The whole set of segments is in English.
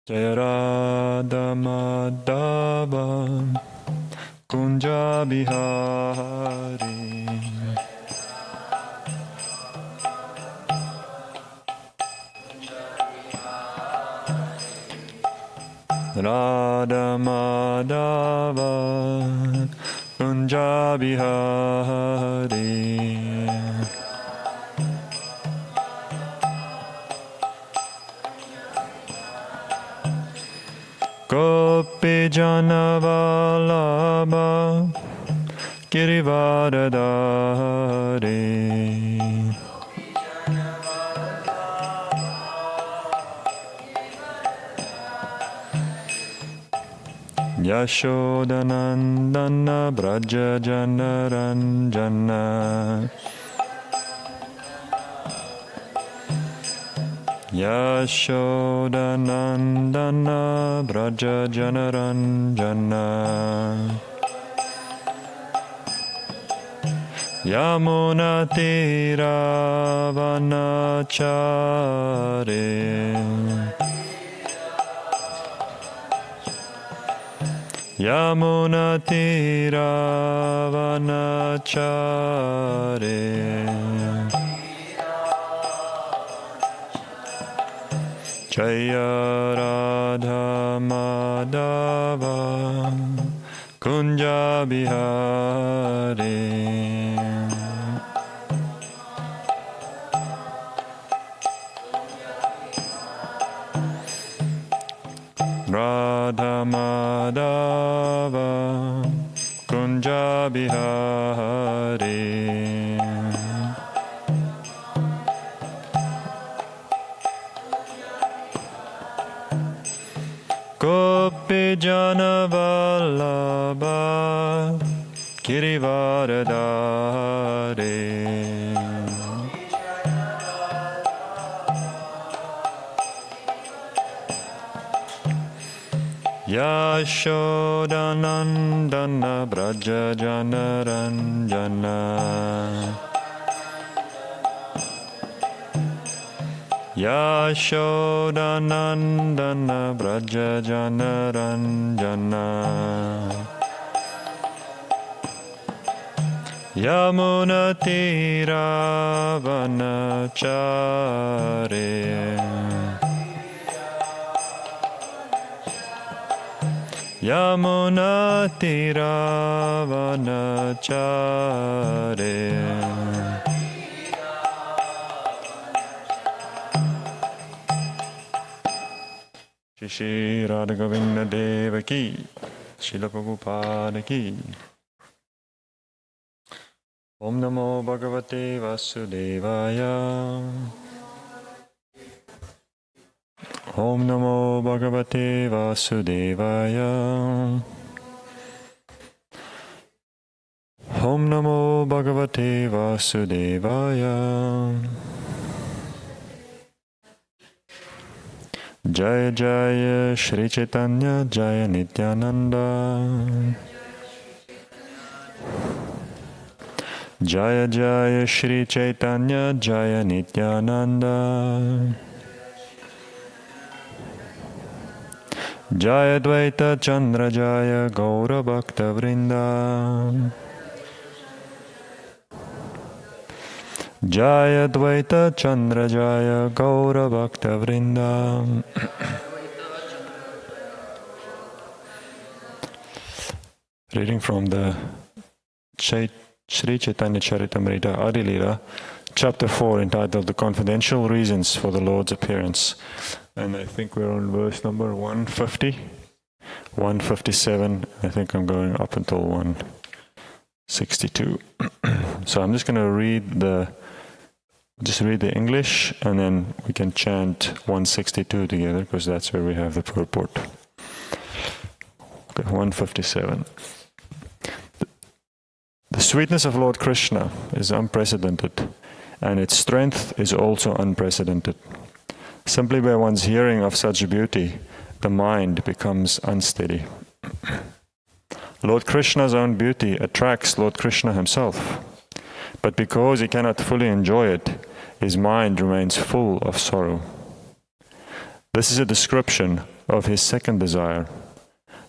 Jaya Radha Madhava Kunja Bihari Radha Madhava Kunja Bihari Gopi Janavalabha Girivardhari Yashodanandana Braja Janaranjana Yashodanandana Braja Janaranjana Yamuna Tira Vanachare Yamuna Tira Vanachare Jaya Radha Madhava Kunja Bihari Radha Madhava Kunja Bihari Gopi Janavalabha Girivardhari Yashodanandana Braja Janaranjana Yashodanandana Braja Janaranjana Yamuna Tira Vanachare Yamuna Tira Vanachare Shri Radha Govinda Deva Ki Srila Prabhupada Ki Om Namo Bhagavate Vasudevaya Om Namo Bhagavate Vasudevaya Om Namo Bhagavate Vasudevaya Jaya Jaya Shri Chaitanya Jaya Nityananda Jaya Jaya Shri Chaitanya Jaya Nityananda Jaya Dvaita Chandra Jaya Gaura Bhakta Vrinda Jaya Dvaita Chandra Jaya Gaura Bhakta Vrinda Reading from the Sri Chaitanya Charitamrita Adi Leela, Chapter 4, entitled The Confidential Reasons for the Lord's Appearance. And I think we're on verse number 150, 157. I think I'm going up until 162. So I'm just going to read the English, and then we can chant 162 together, because that's where we have the purport. Okay, 157. The sweetness of Lord Krishna is unprecedented, and its strength is also unprecedented. Simply by one's hearing of such beauty, the mind becomes unsteady. Lord Krishna's own beauty attracts Lord Krishna himself, but because he cannot fully enjoy it, his mind remains full of sorrow. This is a description of his second desire.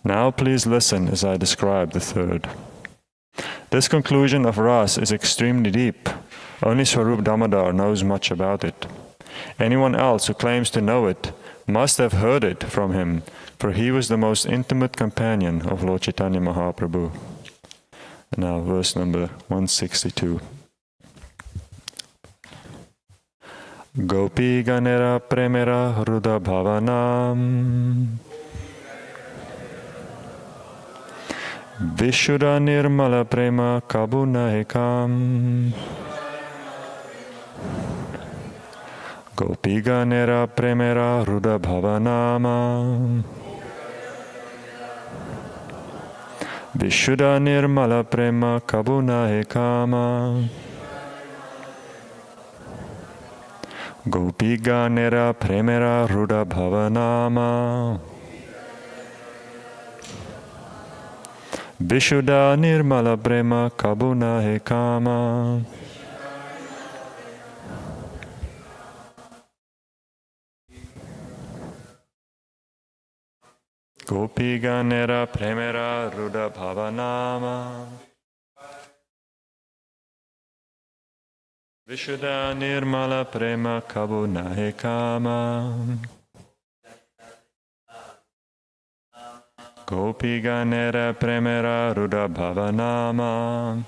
Now please listen as I describe the third. This conclusion of Ras is extremely deep. Only Swarup Damodar knows much about it. Anyone else who claims to know it must have heard it from him, for he was the most intimate companion of Lord Chaitanya Mahaprabhu. Now verse number 162. Gopi Ganera Premera Hruda Bhavanam Vishuddha Nirmala Prema Kabunahikam Gopi Ganera Premera Hruda Bhavanama Vishuddha Nirmala Prema Kabunahikama Gopi Ganera Premera Hruda Bhavanama Vishuddha Nirmala Prema Kabunahikama. Gopi Ganera Premera Hruda Bhavanama Vishuddha Nirmala Prema Kabunahikama Gopi Ganera Premera Hruda Bhavanama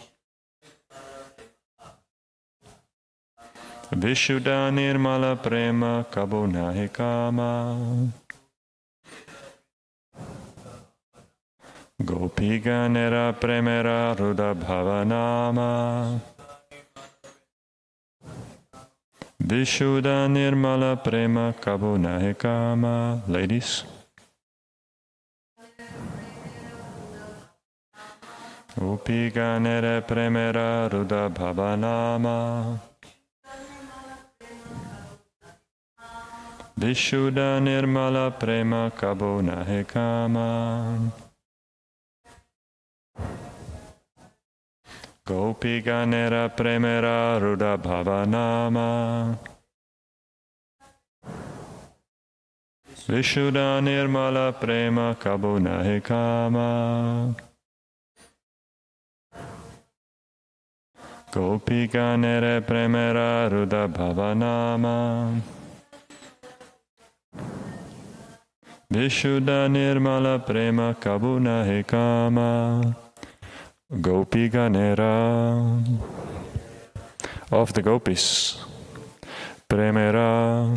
Vishuddha Nirmala Prema Kabunahikama Gopi Ganera Premera Hruda Bhavanama Vishuddha Nirmala Prema Kabunahikama. Ladies. Gopi Ganera Premera Hruda Bhavanama Vishuddha Nirmala Prema Kabunahikama Gopi Ganera Premera Hruda Bhavanama Vishuddha Nirmala Prema Kabunahikama Gopi Ganera Premera Hruda Bhavanama Vishuddha Nirmala Prema Kabunahikama Gopi Ganera of the gopis, Premera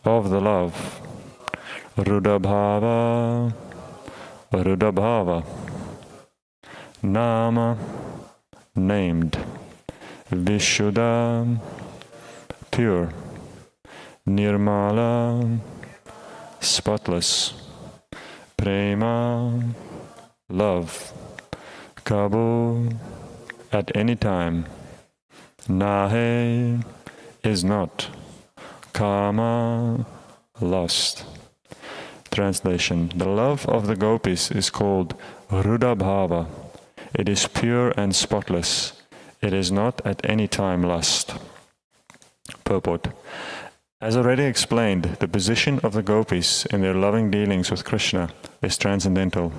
of the love, Hruda Bhava, Nama named, Vishuddha pure, Nirmala spotless, Prema love, Kabu at any time, Nahe is not, Kama lust. Translation: the love of the gopis is called Hruda Bhava. It is pure and spotless. It is not at any time lust. Purport: as already explained, the position of the gopis in their loving dealings with Krishna is transcendental.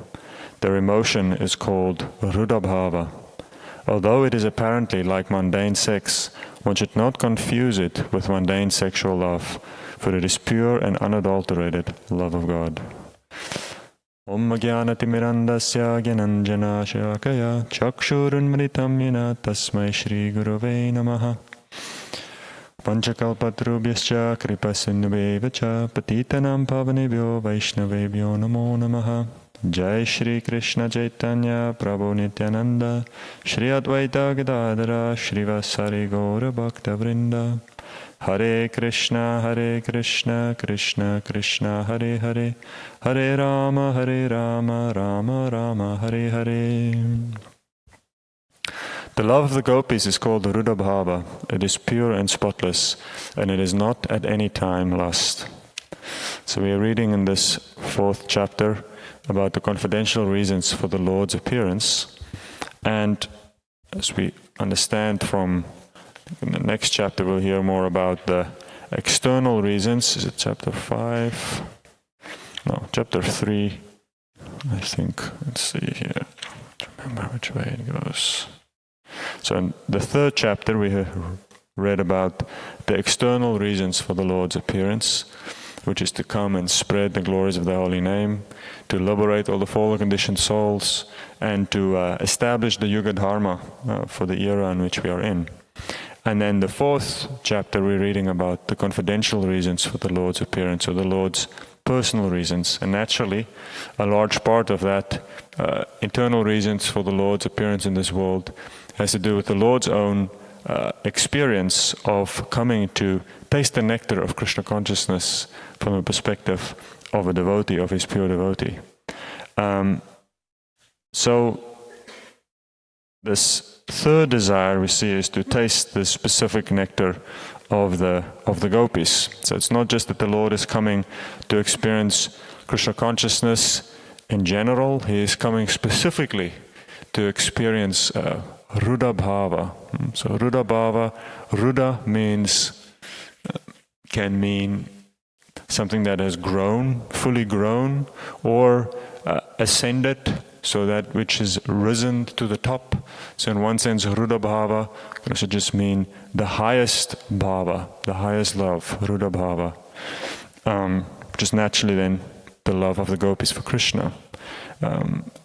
Their emotion is called Hruda Bhava. Although it is apparently like mundane sex, one should not confuse it with mundane sexual love, for it is pure and unadulterated love of God. Om Jnanatimirandasya Gyananjana Shakaya Chakshurunmritam Yena Tasmai Shri Gurave Namaha Panchakalpatrubhyascha Kripasindhuvevacha Patitanam Pavanebhyo Vaishnavebhyo Namo Namaha. Jai Shri Krishna Chaitanya Prabhu Nityananda Shri Advaita Gadadara Shri Vasari Gaura Bhakta Vrinda Hare Krishna, Krishna Krishna, Hare Hare, Hare Rama, Rama Rama, Hare Hare. The love of the gopis is called Ruda Bhava. It is pure and spotless, and it is not at any time lust. So we are reading in this 4th chapter about the confidential reasons for the Lord's appearance. And as we understand from in the next chapter, we'll hear more about the external reasons. Is it chapter 5? No, chapter 3, I think. Let's see here. Remember which way it goes. So in the 3rd chapter, we have read about the external reasons for the Lord's appearance, which is to come and spread the glories of the holy name, to liberate all the fallen conditioned souls, and to establish the Yuga Dharma for the era in which we are in. And then the 4th chapter, we're reading about the confidential reasons for the Lord's appearance, or the Lord's personal reasons. And naturally, a large part of that internal reasons for the Lord's appearance in this world has to do with the Lord's own experience of coming to taste the nectar of Krishna consciousness from a perspective of a devotee, of his pure devotee. So this 3rd desire we see is to taste the specific nectar of the gopis. So it's not just that the Lord is coming to experience Krishna consciousness in general. He is coming specifically to experience Ruda Bhava. So Ruda Bhava, Ruda means, can mean something that has grown, fully grown, or ascended, so that which is risen to the top. So in one sense, Ruda Bhava can also just mean the highest bhava, the highest love, Ruda Bhava, which is naturally then the love of the gopis for Krishna.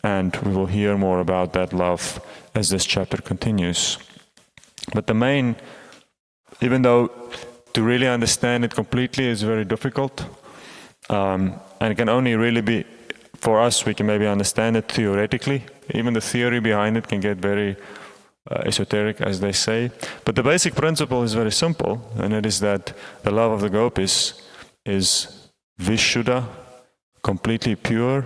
And we will hear more about that love as this chapter continues. But the main, even though to really understand it completely is very difficult, and it can only really be, for us, we can maybe understand it theoretically. Even the theory behind it can get very esoteric, as they say. But the basic principle is very simple, and it is that the love of the gopis is Vishuddha, completely pure,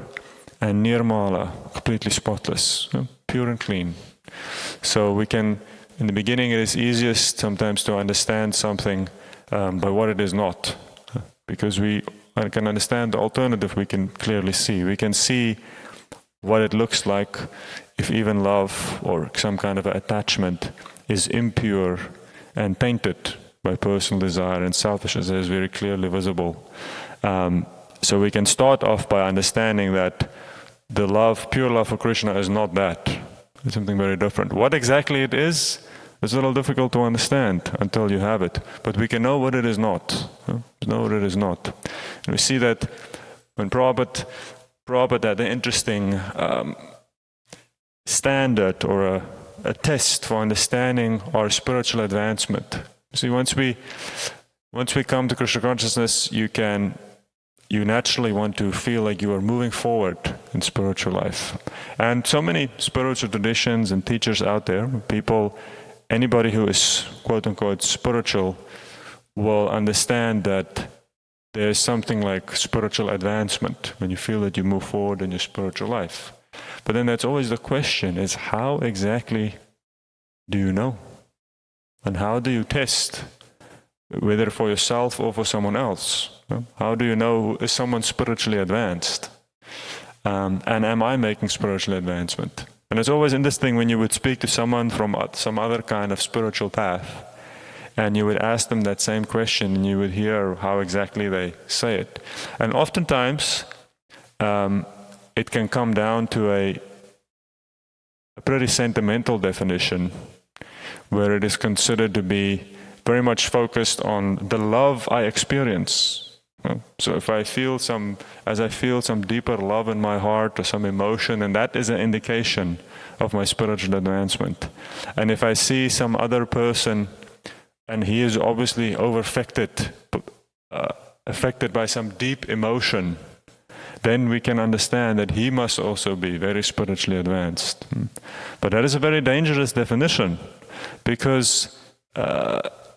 and Nirmala, completely spotless, pure and clean. So we can, in the beginning, it is easiest sometimes to understand something by what it is not, because we can understand the alternative. We can clearly see. We can see what it looks like if even love or some kind of attachment is impure and tainted by personal desire and selfishness. It is very clearly visible. So we can start off by understanding that the love, pure love for Krishna, is not that. It's something very different. What exactly it is a little difficult to understand until you have it. But we can know what it is not. Know what it is not. And we see that when Prabhupada had an interesting standard or a test for understanding our spiritual advancement. See, once we come to Krishna consciousness, you naturally want to feel like you are moving forward in spiritual life. And so many spiritual traditions and teachers out there, anybody who is quote-unquote spiritual will understand that there's something like spiritual advancement when you feel that you move forward in your spiritual life. But then that's always the question, is how exactly do you know? And how do you test, whether for yourself or for someone else? How do you know, is someone spiritually advanced? And am I making spiritual advancement? And it's always interesting when you would speak to someone from some other kind of spiritual path, and you would ask them that same question, and you would hear how exactly they say it. And oftentimes, it can come down to a pretty sentimental definition, where it is considered to be very much focused on the love I experience. So if I feel some deeper love in my heart or some emotion, and that is an indication of my spiritual advancement. And if I see some other person and he is obviously affected by some deep emotion, then we can understand that he must also be very spiritually advanced. But that is a very dangerous definition, because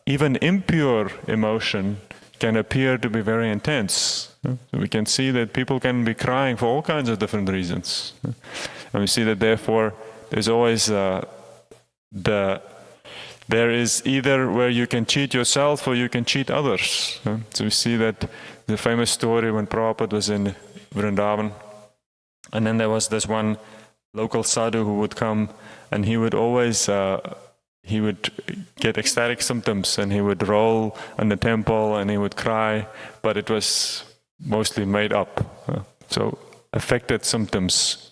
even impure emotion can appear to be very intense. We can see that people can be crying for all kinds of different reasons. And we see that therefore there's always there is either where you can cheat yourself or you can cheat others. So we see that the famous story when Prabhupada was in Vrindavan, and then there was this one local sadhu who would come, and he would always he would get ecstatic symptoms, and he would roll in the temple and he would cry, but it was mostly made up. So affected symptoms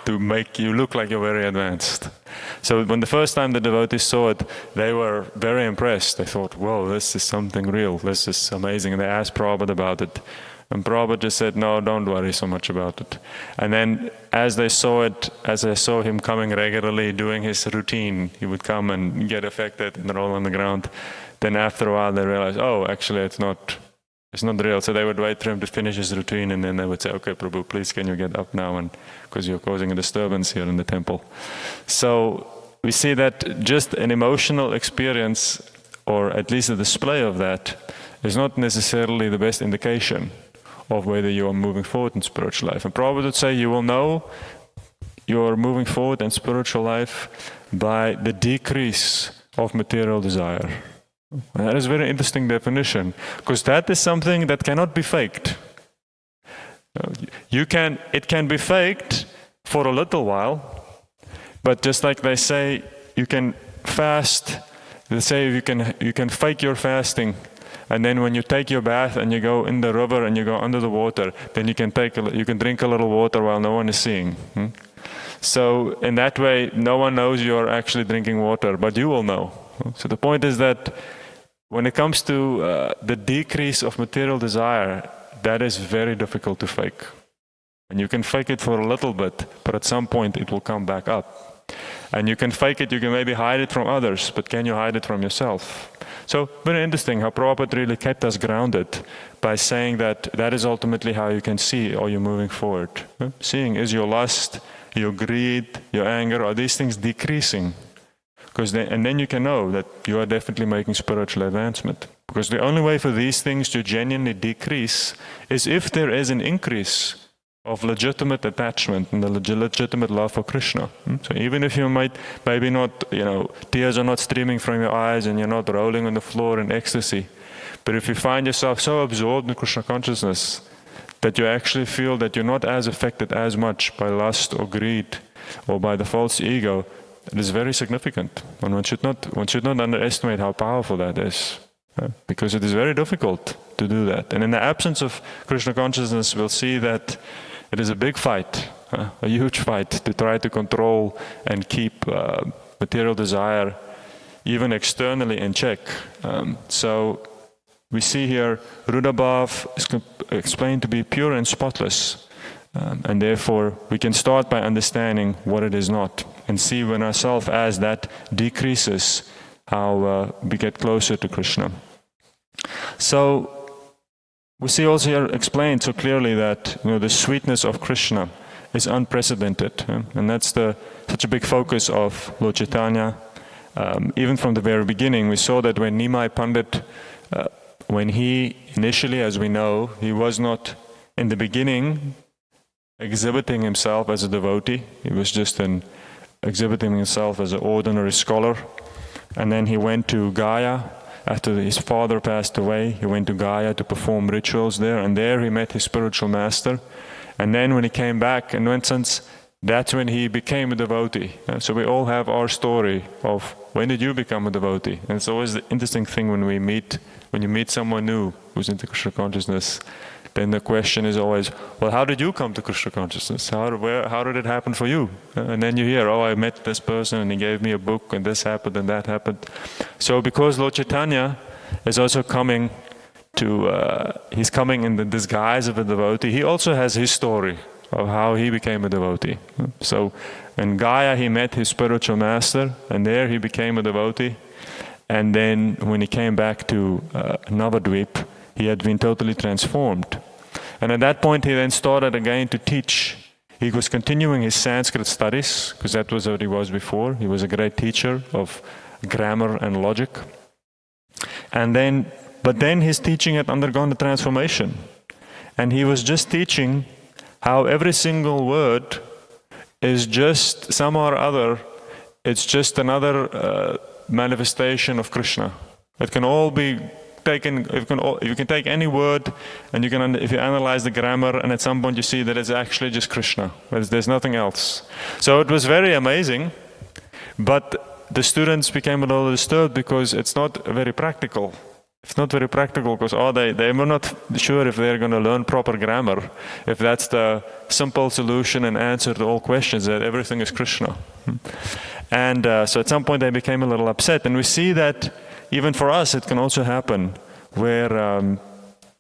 to make you look like you're very advanced. So when the first time the devotees saw it, they were very impressed. They thought, whoa, this is something real, this is amazing. And they asked Prabhupada about it. And Prabhupada just said, no, don't worry so much about it. And then as they saw it, as they saw him coming regularly, doing his routine, he would come and get affected and roll on the ground. Then after a while they realized, oh, actually it's not real. So they would wait for him to finish his routine, and then they would say, okay, Prabhu, please can you get up now, and because you're causing a disturbance here in the temple. So we see that just an emotional experience, or at least a display of that, is not necessarily the best indication of whether you are moving forward in spiritual life. And Prabhupada would say you will know you're moving forward in spiritual life by the decrease of material desire. And that is a very interesting definition, because that is something that cannot be faked. It can be faked for a little while, but just like they say, you can fast. They say you can fake your fasting, and then when you take your bath and you go in the river and you go under the water, then you can drink a little water while no one is seeing. So in that way, no one knows you're actually drinking water, but you will know. So the point is that when it comes to the decrease of material desire, that is very difficult to fake. And you can fake it for a little bit, but at some point it will come back up. And you can fake it, you can maybe hide it from others, but can you hide it from yourself? So very interesting how Prabhupada really kept us grounded by saying that that is ultimately how you can see, are you moving forward? Seeing, is your lust, your greed, your anger, are these things decreasing? And then you can know that you are definitely making spiritual advancement. Because the only way for these things to genuinely decrease is if there is an increase of legitimate attachment and the legitimate love for Krishna. So even if you maybe not, tears are not streaming from your eyes and you're not rolling on the floor in ecstasy, but if you find yourself so absorbed in Krishna consciousness that you actually feel that you're not as affected as much by lust or greed or by the false ego, it is very significant. And one should not underestimate how powerful that is. Because it is very difficult to do that. And in the absence of Krishna consciousness, we'll see that it is a big fight, a huge fight to try to control and keep material desire even externally in check. So we see here Rudabhav is explained to be pure and spotless. And therefore we can start by understanding what it is not and see when ourselves as that decreases how we get closer to Krishna. So we see also here explained so clearly that the sweetness of Krishna is unprecedented, and that's such a big focus of Lord Chaitanya. Even from the very beginning, we saw that when Nimai Pandit, when he initially, as we know, he was not in the beginning exhibiting himself as a devotee. He was just exhibiting himself as an ordinary scholar. And then he went to Gaya. After his father passed away, he went to Gaya to perform rituals there, and there he met his spiritual master. And then when he came back in Vincent's, that's when he became a devotee. So we all have our story of when did you become a devotee? And it's always the interesting thing when you meet someone new who's into Krishna consciousness, then the question is always, well, how did you come to Krishna consciousness? How did it happen for you? And then you hear, oh, I met this person and he gave me a book and this happened and that happened. So because Lord Chaitanya is also coming he's coming in the disguise of a devotee, he also has his story of how he became a devotee. So in Gaya he met his spiritual master, and there he became a devotee. And then when he came back to Navadvip, he had been totally transformed. And at that point he then started again to teach. He was continuing his Sanskrit studies, because that was what he was before. He was a great teacher of grammar and logic. But then his teaching had undergone a transformation. And he was just teaching how every single word is just somehow or other, it's just another manifestation of Krishna. It can all be taken, you can take any word and you can, if you analyze the grammar, and at some point you see that it's actually just Krishna. There's nothing else. So it was very amazing, but the students became a little disturbed because it's not very practical. It's not very practical because they were not sure if they're going to learn proper grammar, if that's the simple solution and answer to all questions, that everything is Krishna. And so at some point they became a little upset. And we see that even for us it can also happen, where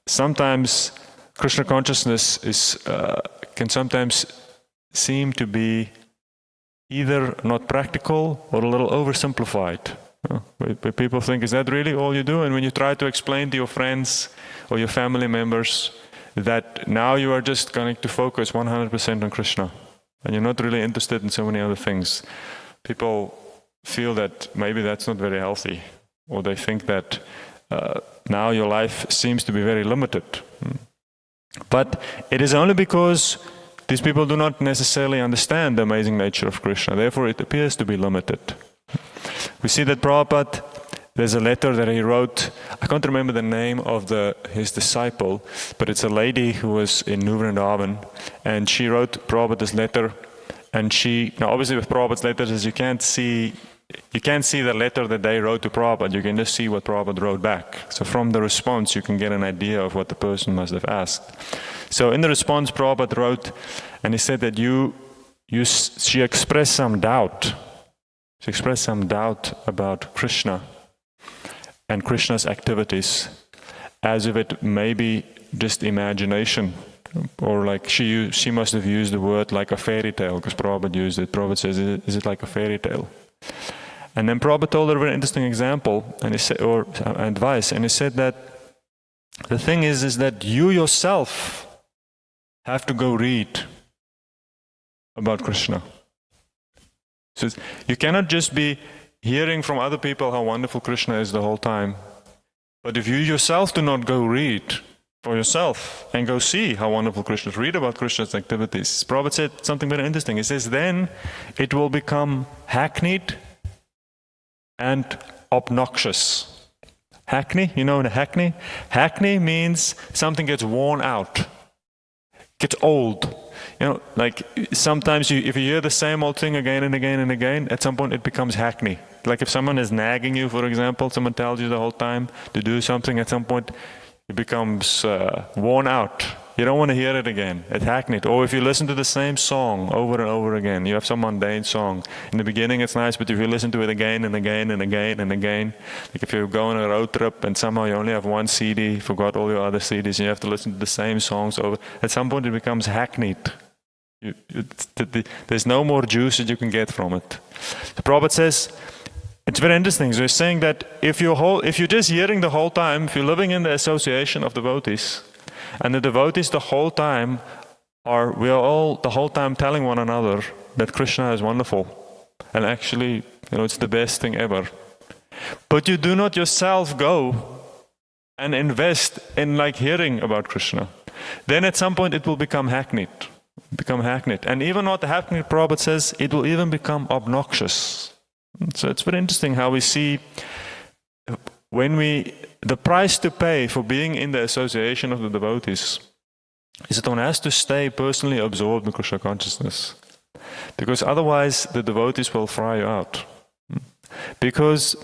sometimes Krishna consciousness can sometimes seem to be either not practical or a little oversimplified. Where people think, is that really all you do? And when you try to explain to your friends or your family members that now you are just going to focus 100% on Krishna and you're not really interested in so many other things, people feel that maybe that's not very healthy, or they think that now your life seems to be very limited. But it is only because these people do not necessarily understand the amazing nature of Krishna. Therefore, it appears to be limited. We see that Prabhupada, there's a letter that he wrote. I can't remember the name of his disciple, but it's a lady who was in New Vrindavan, and she wrote Prabhupada this letter. And now obviously with Prabhupada's letters, you can't see the letter that they wrote to Prabhupada. You can just see what Prabhupada wrote back. So from the response, you can get an idea of what the person must have asked. So in the response, Prabhupada wrote, and he said that she expressed some doubt. She expressed some doubt about Krishna and Krishna's activities, as if it may be just imagination, or like she must have used the word like a fairy tale, because Prabhupada used it. Prabhupada says, is it like a fairy tale? And then Prabhupada told her a very interesting example, and he said, or advice, and he said that the thing is that you yourself have to go read about Krishna. So you cannot just be hearing from other people how wonderful Krishna is the whole time. But if you yourself do not go read for yourself and go see how wonderful Krishna is, read about Krishna's activities. Prabhupada said something very interesting. He says, then it will become hackneyed and obnoxious. Hackney, you know the hackney? Hackney means something gets worn out, gets old. You know, like sometimes if you hear the same old thing again and again and again, at some point it becomes hackney. Like if someone is nagging you, for example, someone tells you the whole time to do something, at some point it becomes worn out. You don't want to hear it again. It's hackneyed. Or if you listen to the same song over and over again, you have some mundane song. In the beginning it's nice, but if you listen to it again and again and again and again, like if you go on a road trip and somehow you only have one CD, you forgot all your other CDs, and you have to listen to the same songs over, at some point it becomes hackneyed. There's no more juice that you can get from it. The Prabhupada says, it's very interesting. So he's saying that if you're just hearing the whole time, if you're living in the association of devotees, and the devotees the whole time we are all the whole time telling one another that Krishna is wonderful, and actually, it's the best thing ever. But you do not yourself go and invest in like hearing about Krishna. Then at some point it will become hackneyed. And even what the hackneyed Prabhupada says, it will even become obnoxious. So it's very interesting how we see the price to pay for being in the association of the devotees is that one has to stay personally absorbed in Krishna consciousness. Because otherwise the devotees will fry you out. Because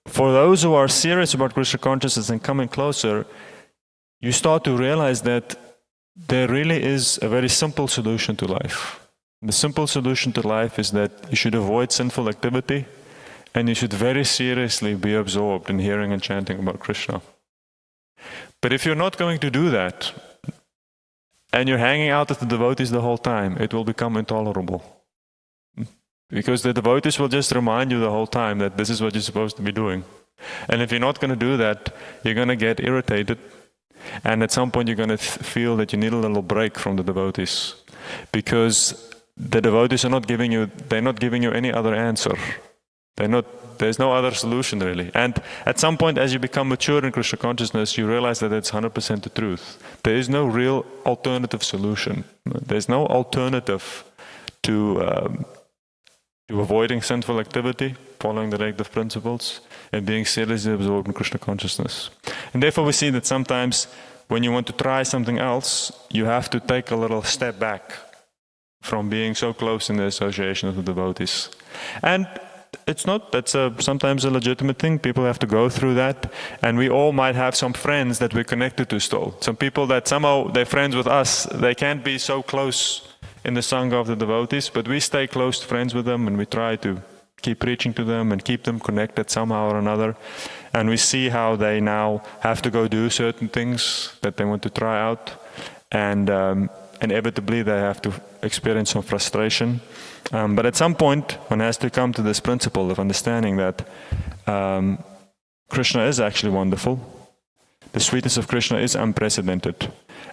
for those who are serious about Krishna consciousness and coming closer, you start to realize that there really is a very simple solution to life. The simple solution to life is that you should avoid sinful activity, and you should very seriously be absorbed in hearing and chanting about Krishna. But if you're not going to do that, and you're hanging out with the devotees the whole time, it will become intolerable. Because the devotees will just remind you the whole time that this is what you're supposed to be doing. And if you're not going to do that, you're going to get irritated. And at some point you're going to feel that you need a little break from the devotees. Because the devotees are not giving you any other answer. There's no other solution really. And at some point, as you become mature in Krishna consciousness, you realize that it's 100% the truth. There is no real alternative solution. There's no alternative to avoiding sinful activity, following the directive principles, and being seriously absorbed in Krishna consciousness. And therefore we see that sometimes when you want to try something else, you have to take a little step back from being so close in the association of the devotees. And that's sometimes a legitimate thing. People have to go through that. And we all might have some friends that we're connected to still. Some people that somehow they're friends with us, they can't be so close in the Sangha of the devotees, but we stay close friends with them and we try to keep preaching to them and keep them connected somehow or another. And we see how they now have to go do certain things that they want to try out. And inevitably they have to experience some frustration. But at some point, one has to come to this principle of understanding that Krishna is actually wonderful. The sweetness of Krishna is unprecedented.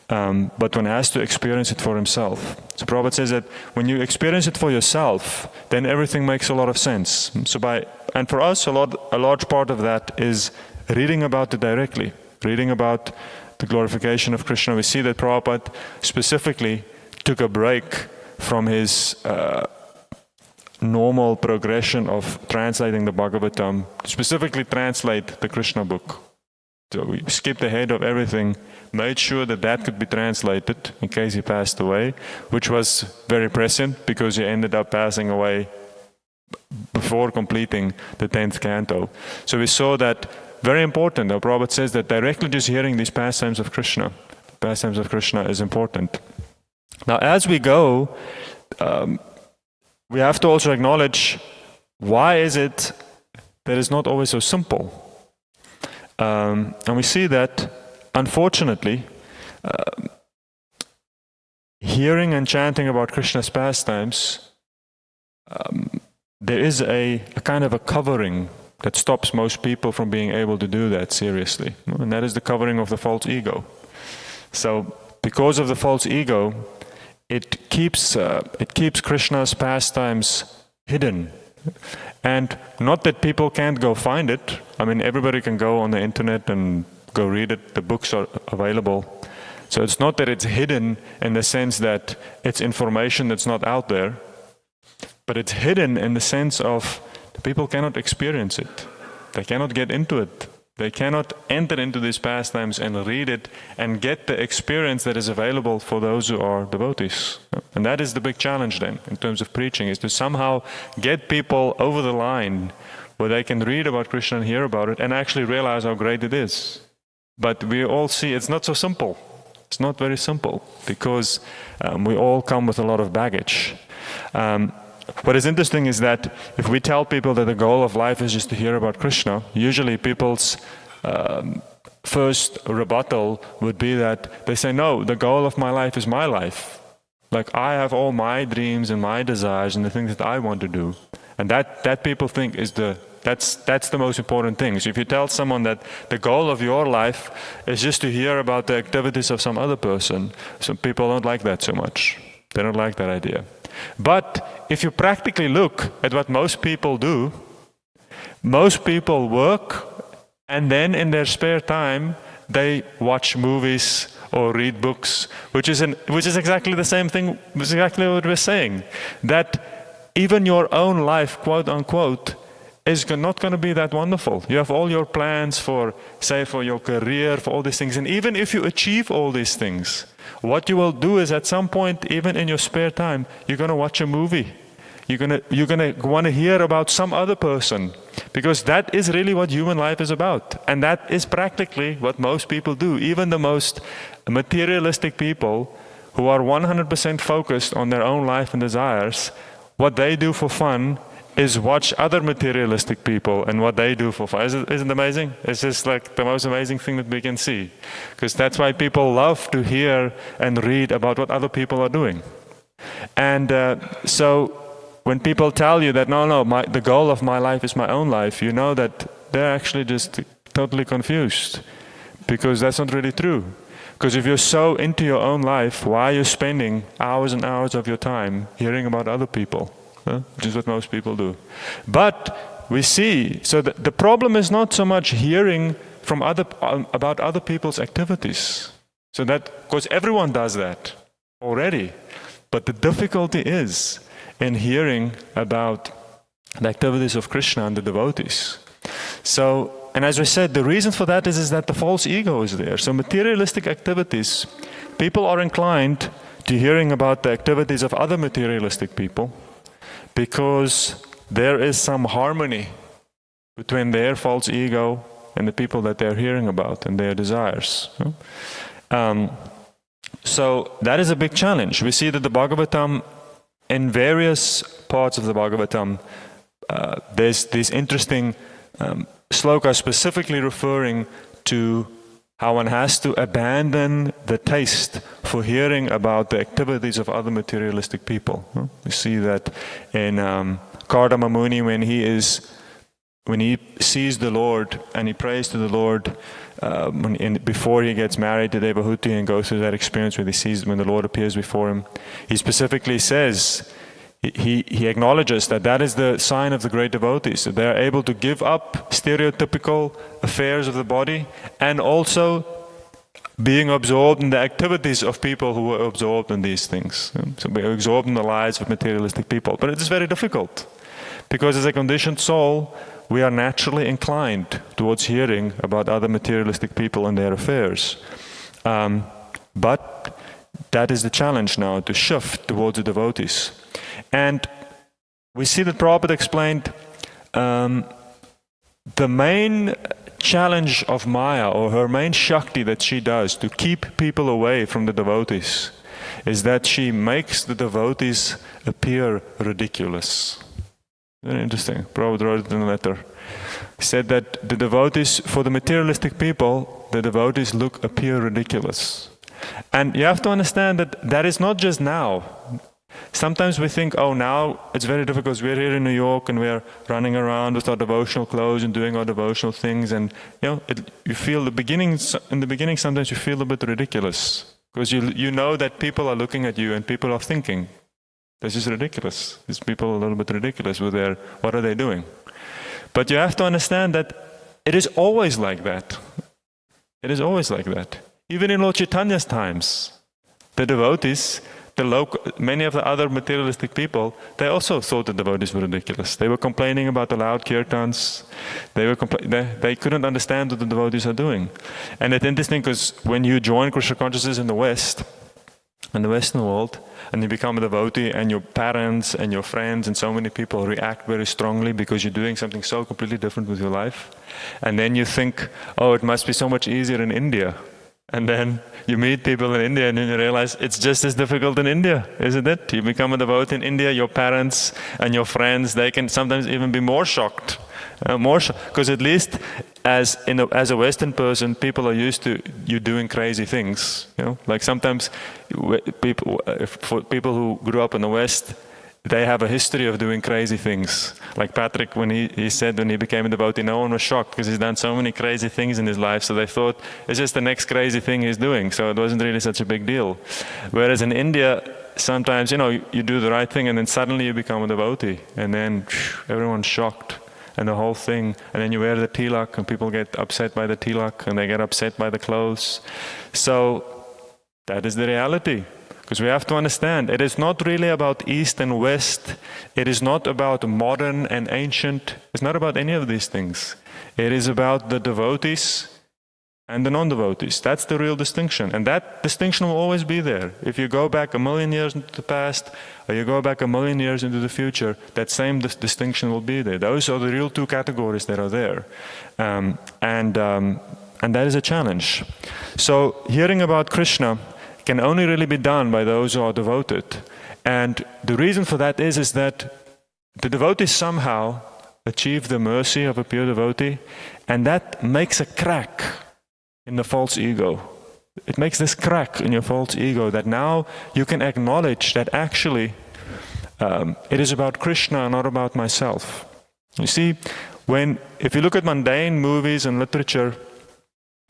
But one has to experience it for himself. So Prabhupada says that when you experience it for yourself, then everything makes a lot of sense. And for us, a large part of that is reading about it directly, reading about the glorification of Krishna. We see that Prabhupada specifically took a break from his normal progression of translating the Bhagavatam, to specifically translate the Krishna book. So we skipped ahead of everything, made sure that could be translated in case he passed away, which was very prescient because he ended up passing away before completing the 10th canto. So we saw that very important. The Prabhupada says that directly just hearing these pastimes of Krishna is important. Now as we go, we have to also acknowledge why is it that it's not always so simple. And we see that, unfortunately, hearing and chanting about Krishna's pastimes, there is a kind of a covering that stops most people from being able to do that seriously. And that is the covering of the false ego. So, because of the false ego, it keeps Krishna's pastimes hidden. And not that people can't go find it. I mean, everybody can go on the internet and go read it. The books are available. So it's not that it's hidden in the sense that it's information that's not out there, but it's hidden in the sense of the people cannot experience it. They cannot get into it. They cannot enter into these pastimes and read it and get the experience that is available for those who are devotees. And that is the big challenge then, in terms of preaching, is to somehow get people over the line where they can read about Krishna and hear about it and actually realize how great it is. But we all see it's not so simple. It's not very simple because we all come with a lot of baggage. What is interesting is that if we tell people that the goal of life is just to hear about Krishna, usually people's first rebuttal would be that they say, no, the goal of my life is my life. Like I have all my dreams and my desires and the things that I want to do. And that people think is that's the most important thing. So if you tell someone that the goal of your life is just to hear about the activities of some other person, some people don't like that so much. They don't like that idea. But if you practically look at what most people do, most people work and then in their spare time they watch movies or read books, which is exactly the same thing, which is exactly what we're saying. That even your own life, quote unquote, is not going to be that wonderful. You have all your plans for your career, for all these things. And even if you achieve all these things, what you will do is at some point, even in your spare time, you're going to watch a movie. You're going to want to hear about some other person, because that is really what human life is about. And that is practically what most people do. Even the most materialistic people who are 100% focused on their own life and desires, what they do for fun is watch other materialistic people and what they do for fun. Isn't it amazing? It's just like the most amazing thing that we can see. Because that's why people love to hear and read about what other people are doing. And so when people tell you that, no, the goal of my life is my own life, you know that they're actually just totally confused. Because that's not really true. Because if you're so into your own life, why are you spending hours and hours of your time hearing about other people? Which is what most people do. But we see, so the problem is not so much hearing from about other people's activities. So that, because everyone does that already. But the difficulty is in hearing about the activities of Krishna and the devotees. So, and as I said, the reason for that is that the false ego is there. So materialistic activities, people are inclined to hearing about the activities of other materialistic people because there is some harmony between their false ego and the people that they're hearing about and their desires. So that is a big challenge. We see that the Bhagavatam, in various parts of the Bhagavatam, there's these interesting slokas specifically referring to how one has to abandon the taste for hearing about the activities of other materialistic people. We see that in Kardama Muni when he sees the Lord and he prays to the Lord before he gets married to Devahuti and goes through that experience where he sees when the Lord appears before him. He specifically says, he acknowledges that is the sign of the great devotees, that they are able to give up stereotypical affairs of the body and also being absorbed in the activities of people who are absorbed in these things. So we are absorbed in the lives of materialistic people. But it is very difficult because as a conditioned soul, we are naturally inclined towards hearing about other materialistic people and their affairs. But that is the challenge now, to shift towards the devotees. And we see that Prabhupada explained the main challenge of Maya, or her main Shakti that she does to keep people away from the devotees, is that she makes the devotees appear ridiculous. Very interesting. Prabhupada wrote it in a letter. He said that the devotees, for the materialistic people, the devotees appear ridiculous. And you have to understand that is not just now. Sometimes we think, oh, now it's very difficult because we're here in New York and we're running around with our devotional clothes and doing our devotional things, and you feel in the beginning sometimes you feel a bit ridiculous because you know that people are looking at you and people are thinking, this is ridiculous. These people are a little bit ridiculous with what are they doing? But you have to understand that it is always like that. It is always like that. Even in Lord Chaitanya's times, the devotees, many of the other materialistic people, they also thought the devotees were ridiculous. They were complaining about the loud kirtans. They couldn't understand what the devotees are doing. And it's interesting because when you join Krishna consciousness in the West, in the Western world, and you become a devotee, and your parents and your friends and so many people react very strongly because you're doing something so completely different with your life. And then you think, oh, it must be so much easier in India. And then you meet people in India and then you realize it's just as difficult in India, isn't it? You become a devotee in India, your parents and your friends, they can sometimes even be more shocked. Because at least as a Western person, people are used to you doing crazy things. Like sometimes for people who grew up in the West, they have a history of doing crazy things. Like Patrick, when he said when he became a devotee, no one was shocked because he's done so many crazy things in his life. So they thought it's just the next crazy thing he's doing. So it wasn't really such a big deal. Whereas in India, sometimes, you do the right thing and then suddenly you become a devotee. And then everyone's shocked. And the whole thing. And then you wear the tilak and people get upset by the tilak and they get upset by the clothes. So that is the reality. Because we have to understand, it is not really about East and West. It is not about modern and ancient. It's not about any of these things. It is about the devotees and the non-devotees. That's the real distinction. And that distinction will always be there. If you go back 1,000,000 years into the past, or you go back 1,000,000 years into the future, that same distinction will be there. Those are the real two categories that are there. And that is a challenge. So hearing about Krishna can only really be done by those who are devoted. And the reason for that is that the devotees somehow achieve the mercy of a pure devotee, and that makes a crack in the false ego. It makes this crack in your false ego that now you can acknowledge that actually it is about Krishna and not about myself. You see, if you look at mundane movies and literature,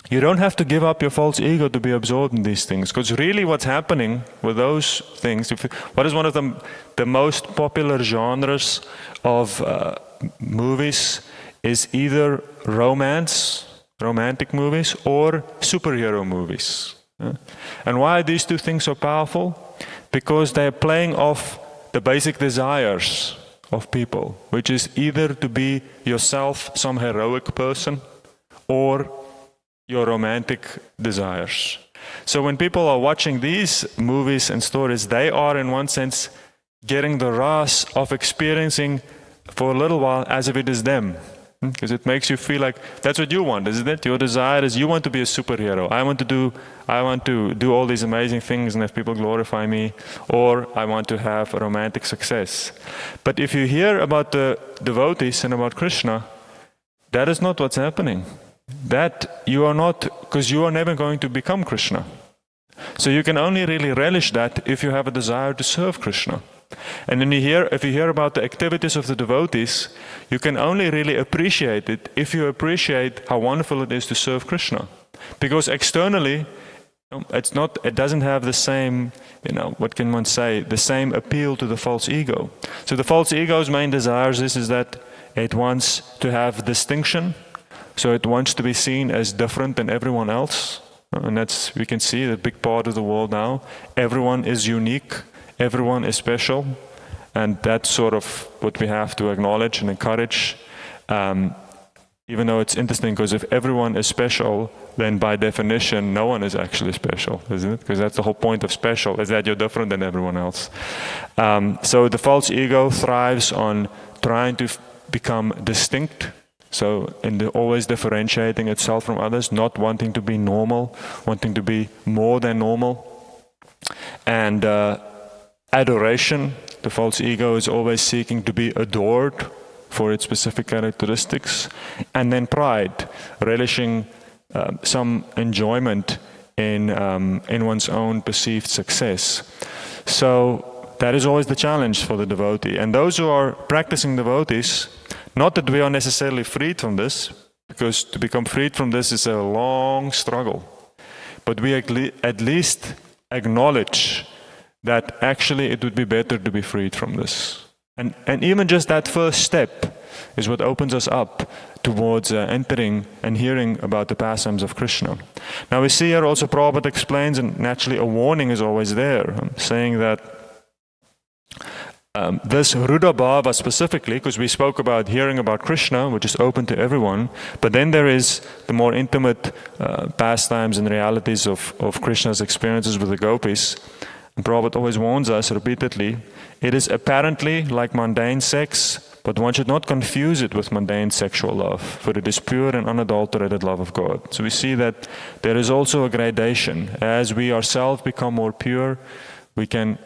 you don't have to give up your false ego to be absorbed in these things. Because really what's happening with those things, what is one of the most popular genres of movies is either romantic movies, or superhero movies. And why are these two things so powerful? Because they are playing off the basic desires of people, which is either to be yourself some heroic person or your romantic desires. So when people are watching these movies and stories, they are in one sense getting the rush of experiencing for a little while as if it is them. Because it makes you feel like that's what you want, isn't it? Your desire is you want to be a superhero. I want to do all these amazing things and have people glorify me, or I want to have a romantic success. But if you hear about the devotees and about Krishna, that is not what's happening. That you are not, because you are never going to become Krishna. So you can only really relish that if you have a desire to serve Krishna. And then if you hear about the activities of the devotees, you can only really appreciate it if you appreciate how wonderful it is to serve Krishna. Because externally, it doesn't have the same, what can one say, the same appeal to the false ego. So the false ego's main desires is that it wants to have distinction. So it wants to be seen as different than everyone else. And we can see the big part of the world now. Everyone is unique. Everyone is special. And that's sort of what we have to acknowledge and encourage. Even though it's interesting, because if everyone is special, then by definition, no one is actually special, isn't it? Because that's the whole point of special, is that you're different than everyone else. So the false ego thrives on trying to become distinct. So always differentiating itself from others, not wanting to be normal, wanting to be more than normal. And adoration, the false ego is always seeking to be adored for its specific characteristics. And then pride, relishing some enjoyment in one's own perceived success. So that is always the challenge for the devotee. And those who are practicing devotees, not that we are necessarily freed from this, because to become freed from this is a long struggle. But we at least acknowledge that actually it would be better to be freed from this. And even just that first step is what opens us up towards entering and hearing about the pastimes of Krishna. Now we see here also Prabhupada explains, and naturally a warning is always there, saying that this Ruda Bhava specifically, because we spoke about hearing about Krishna, which is open to everyone, but then there is the more intimate pastimes and realities of Krishna's experiences with the gopis. And Prabhupada always warns us repeatedly, it is apparently like mundane sex, but one should not confuse it with mundane sexual love, for it is pure and unadulterated love of God. So we see that there is also a gradation. As we ourselves become more pure, we can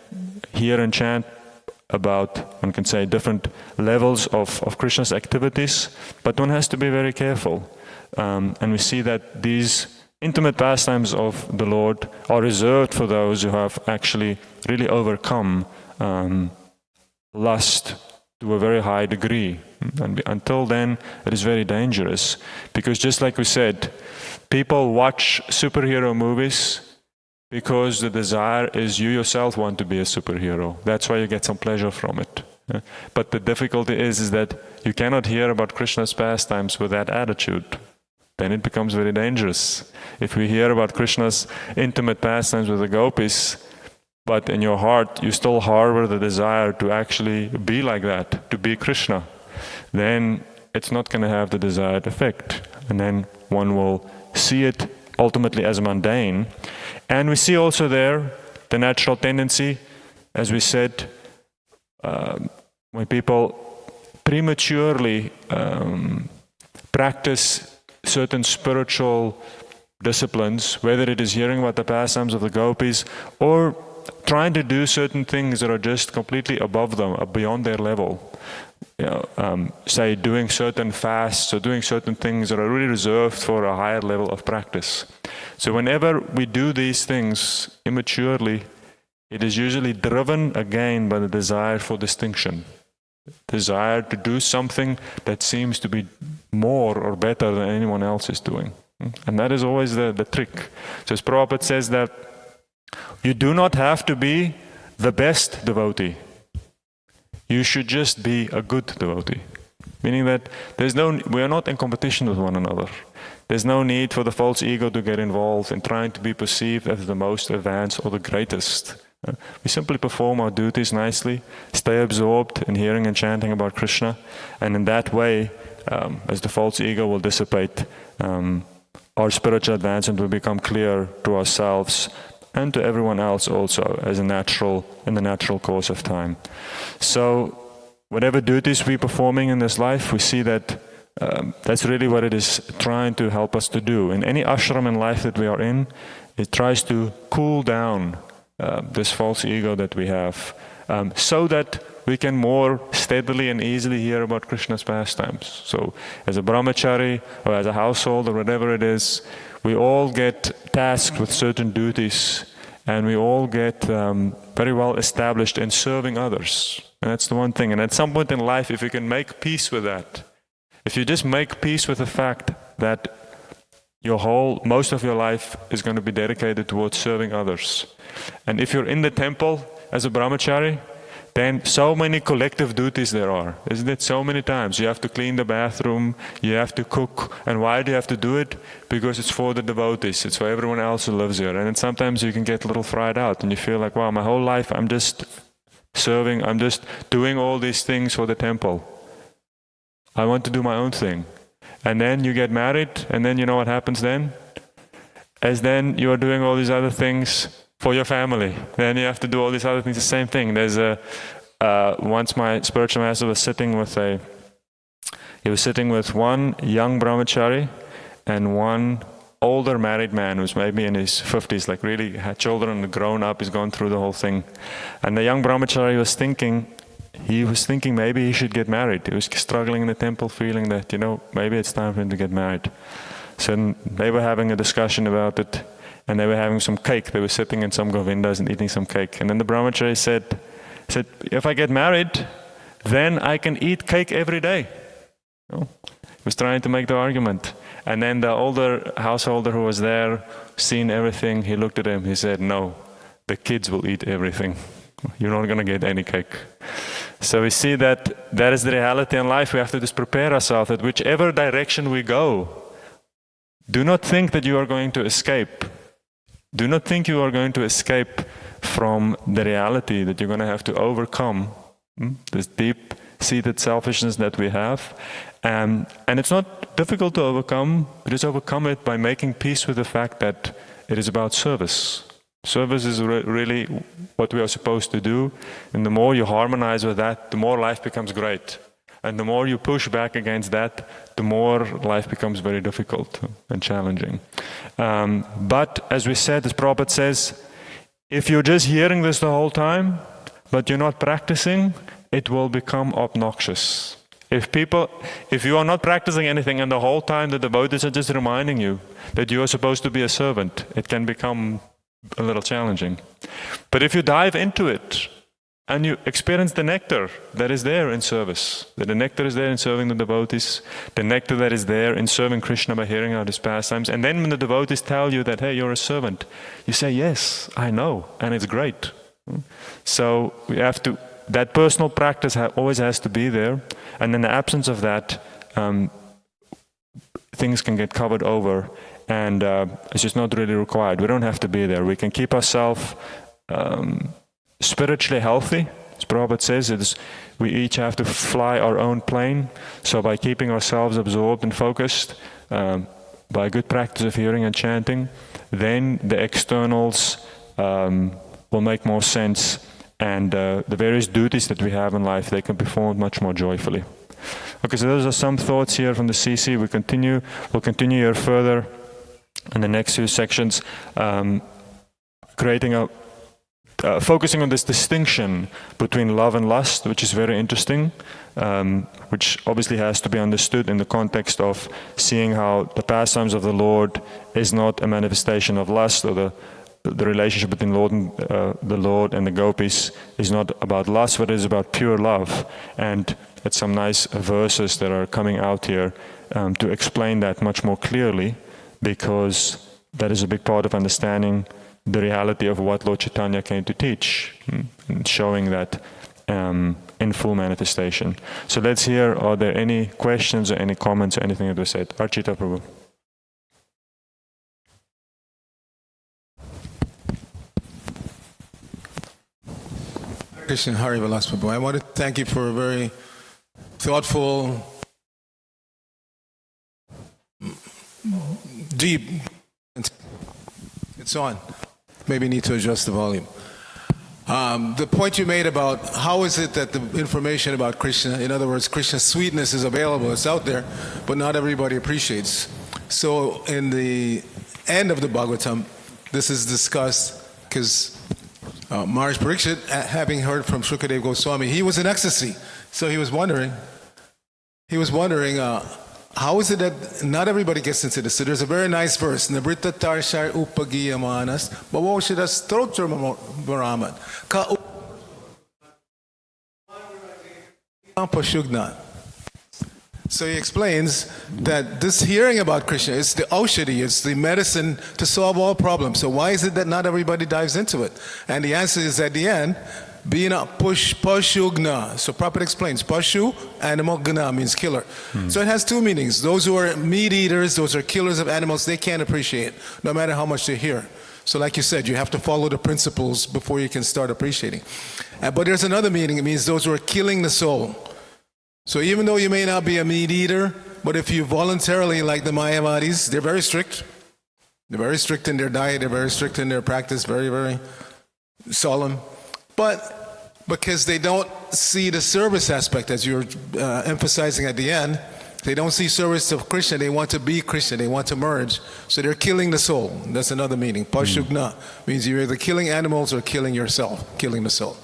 hear and chant about, one can say, different levels of Krishna's activities, but one has to be very careful. And we see that these intimate pastimes of the Lord are reserved for those who have actually really overcome lust to a very high degree. And until then, it is very dangerous. Because just like we said, people watch superhero movies because the desire is you yourself want to be a superhero. That's why you get some pleasure from it. But the difficulty is that you cannot hear about Krishna's pastimes with that attitude. Then it becomes very dangerous. If we hear about Krishna's intimate pastimes with the gopis, but in your heart you still harbor the desire to actually be like that, to be Krishna, then it's not going to have the desired effect. And then one will see it ultimately as mundane. And we see also there the natural tendency, as we said, when people prematurely practice certain spiritual disciplines, whether it is hearing about the pastimes of the gopis or trying to do certain things that are just completely above them, beyond their level. Say doing certain fasts or doing certain things that are really reserved for a higher level of practice. So whenever we do these things immaturely, it is usually driven again by the desire for distinction. Desire to do something that seems to be more or better than anyone else is doing. And that is always the trick. So as Prabhupada says that you do not have to be the best devotee. You should just be a good devotee. Meaning that we are not in competition with one another. There's no need for the false ego to get involved in trying to be perceived as the most advanced or the greatest. We simply perform our duties nicely, stay absorbed in hearing and chanting about Krishna, and in that way, as the false ego will dissipate, our spiritual advancement will become clear to ourselves and to everyone else also in the natural course of time. So whatever duties we're performing in this life, we see that that's really what it is trying to help us to do. In any ashram in life that we are in, it tries to cool down this false ego that we have, so that we can more steadily and easily hear about Krishna's pastimes. So as a brahmachari or as a household or whatever it is, we all get tasked with certain duties, and we all get very well established in serving others. And that's the one thing. And at some point in life, if you can make peace with that, if you just make peace with the fact that most of your life is going to be dedicated towards serving others. And if you're in the temple as a brahmachari, then so many collective duties there are, isn't it? So many times you have to clean the bathroom, you have to cook. And why do you have to do it? Because it's for the devotees, it's for everyone else who lives here. And then sometimes you can get a little fried out and you feel like, wow, my whole life I'm just serving, I'm just doing all these things for the temple. I want to do my own thing. And then you get married, and then you know what happens then? As then you are doing all these other things for your family. Then you have to do all these other things, the same thing. There's once my spiritual master was sitting with one young brahmachari and one older married man who's maybe in his 50s, like really had children, grown up, he's gone through the whole thing. And the young brahmachari was thinking maybe he should get married. He was struggling in the temple, feeling that, maybe it's time for him to get married. So they were having a discussion about it, and they were having some cake. They were sitting in some govindas and eating some cake. And then the brahmachari said, if I get married, then I can eat cake every day. He was trying to make the argument. And then the older householder who was there, seen everything, he looked at him, he said, no, the kids will eat everything. You're not going to get any cake. So we see that is the reality in life. We have to just prepare ourselves that whichever direction we go, do not think that you are going to escape. Do not think you are going to escape from the reality that you're going to have to overcome this deep-seated selfishness that we have. And it's not difficult to overcome. We just overcome it by making peace with the fact that it is about service. Service is really what we are supposed to do, and the more you harmonize with that, the more life becomes great. And the more you push back against that, the more life becomes very difficult and challenging. But as we said, as Prabhupada says, if you're just hearing this the whole time, but you're not practicing, it will become obnoxious. If you are not practicing anything and the whole time the devotees are just reminding you that you are supposed to be a servant, it can become a little challenging. But if you dive into it and you experience the nectar that is there in service, that the nectar is there in serving the devotees, the nectar that is there in serving Krishna by hearing out his pastimes, and then when the devotees tell you that, hey, you're a servant, you say, yes, I know, and it's great. So we have to, that personal practice always has to be there, and in the absence of that, things can get covered over. And it's just not really required. We don't have to be there. We can keep ourselves spiritually healthy. As Prabhupada says, we each have to fly our own plane. So by keeping ourselves absorbed and focused, by good practice of hearing and chanting, then the externals will make more sense. And the various duties that we have in life, they can be performed much more joyfully. Okay, so those are some thoughts here from the CC. We'll continue here further in the next few sections, focusing on this distinction between love and lust, which is very interesting, which obviously has to be understood in the context of seeing how the pastimes of the Lord is not a manifestation of lust, or the relationship between the Lord and the gopis is not about lust, but it is about pure love. And it's some nice verses that are coming out here to explain that much more clearly, because that is a big part of understanding the reality of what Lord Chaitanya came to teach, and showing that in full manifestation. So let's hear, are there any questions or any comments or anything that was said? Archita Prabhu. Krishna, Hari Vilas Prabhu. I want to thank you for a very thoughtful, deep, it's on. Maybe need to adjust the volume. The point you made about how is it that the information about Krishna, in other words, Krishna's sweetness is available, it's out there, but not everybody appreciates. So in the end of the Bhagavatam, this is discussed because Maharaj Parikshit, having heard from Shukadeva Goswami, he was in ecstasy. So he was wondering, how is it that not everybody gets into this? So there's a very nice verse, Nabrita Tarshar Upagiyamanas, Bhavoshidas Strotra Varaman, Ka Pashugna. So he explains that this hearing about Krishna is the aushadhi, it's the medicine to solve all problems. So why is it that not everybody dives into it? And the answer is at the end, being a pashugna. So Prabhupada explains, pashu, animal, gna means killer. So it has two meanings. Those who are meat eaters, those are killers of animals, they can't appreciate, no matter how much they hear. So like you said, you have to follow the principles before you can start appreciating. But there's another meaning, it means those who are killing the soul. So even though you may not be a meat eater, but if you voluntarily, like the Mayavadis, they're very strict. They're very strict in their diet, they're very strict in their practice, very, very solemn. But because they don't see the service aspect, as you're emphasizing at the end, they don't see service of Krishna, they want to be Krishna, they want to merge. So they're killing the soul. That's another meaning. Pashugna means you're either killing animals or killing yourself, killing the soul.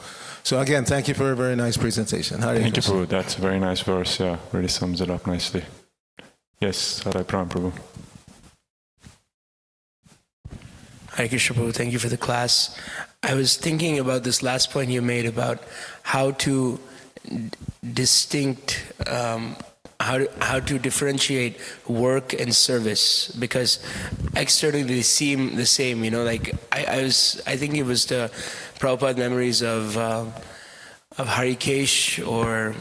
So again, thank you for a very nice presentation. Thank you, Prabhu. That's a very nice verse. Yeah, really sums it up nicely. Yes, Hare Pram, Prabhu. Hare Krishna, Prabhu. Thank you for the class. I was thinking about this last point you made about how to how to differentiate work and service, because externally they seem the same. You know, like I think it was the Prabhupada memories of Harikesh or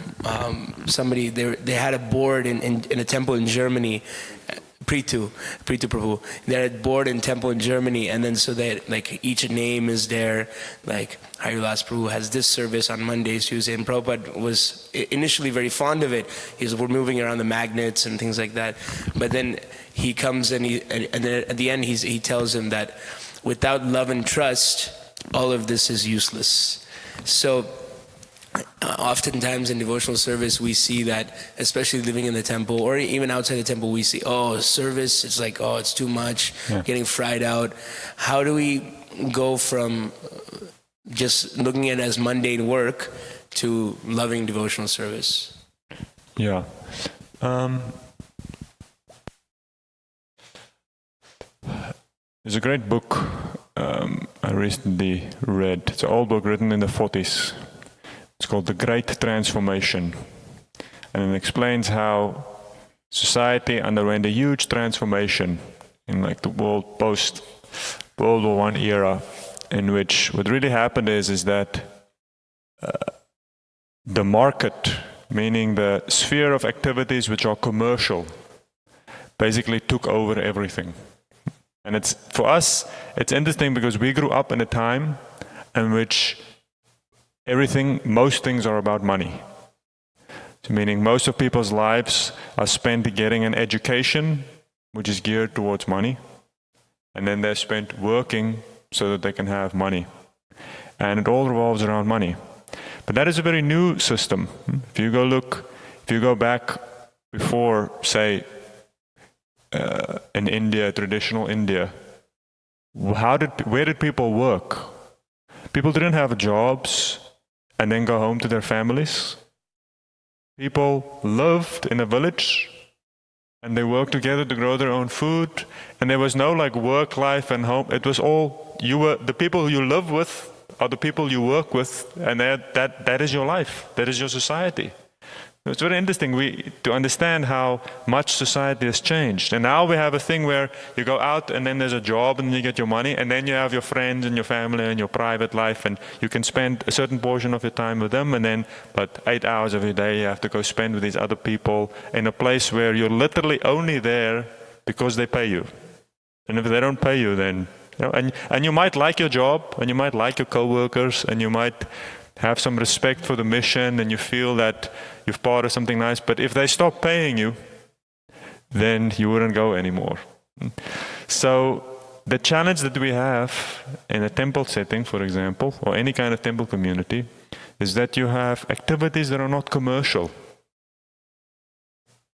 somebody. They had a board in a temple in Germany. Pritu Prabhu. They're at board in temple in Germany, and then so that like each name is there, like Hari Vilas Prabhu has this service on Mondays, Tuesday, and Prabhupada was initially very fond of it. We're moving around the magnets and things like that, but then he comes and then at the end he tells him that without love and trust, all of this is useless. So oftentimes in devotional service we see that, especially living in the temple or even outside the temple, we see, service, it's like, it's too much, getting fried out. How do we go from just looking at it as mundane work to loving devotional service? Yeah. There's a great book I recently read. It's an old book written in the 40s. It's called The Great Transformation, and it explains how society underwent a huge transformation in like the world post World War I era, in which what really happened is that the market, meaning the sphere of activities which are commercial, basically took over everything. And for us, it's interesting because we grew up in a time in which most things are about money. So meaning most of people's lives are spent getting an education, which is geared towards money. And then they're spent working so that they can have money. And it all revolves around money. But that is a very new system. If you go back before, say, in India, traditional India, where did people work? People didn't have jobs and then go home to their families. People lived in a village and they worked together to grow their own food, and there was no like work life and home. It was all the people you live with are the people you work with, and that is your life, that is your society. It's very interesting to understand how much society has changed. And now we have a thing where you go out and then there's a job and you get your money, and then you have your friends and your family and your private life, and you can spend a certain portion of your time with them, and then but 8 hours of your day you have to go spend with these other people in a place where you're literally only there because they pay you. And if they don't pay you, then and you might like your job, and you might like your co-workers, and you might have some respect for the mission, and you feel that you're part of something nice. But if they stop paying you, then you wouldn't go anymore. So the challenge that we have in a temple setting, for example, or any kind of temple community, is that you have activities that are not commercial.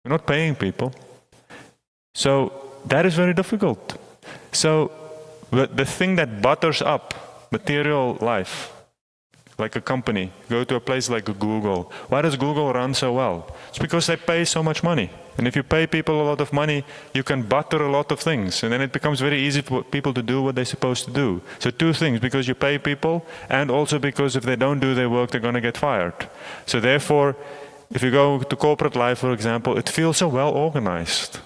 You're not paying people. So that is very difficult. So the thing that butters up material life, like a company, go to a place like Google. Why does Google run so well? It's because they pay so much money. And if you pay people a lot of money, you can butter a lot of things. And then it becomes very easy for people to do what they're supposed to do. So two things, because you pay people, and also because if they don't do their work, they're going to get fired. So therefore, if you go to corporate life, for example, it feels so well organized.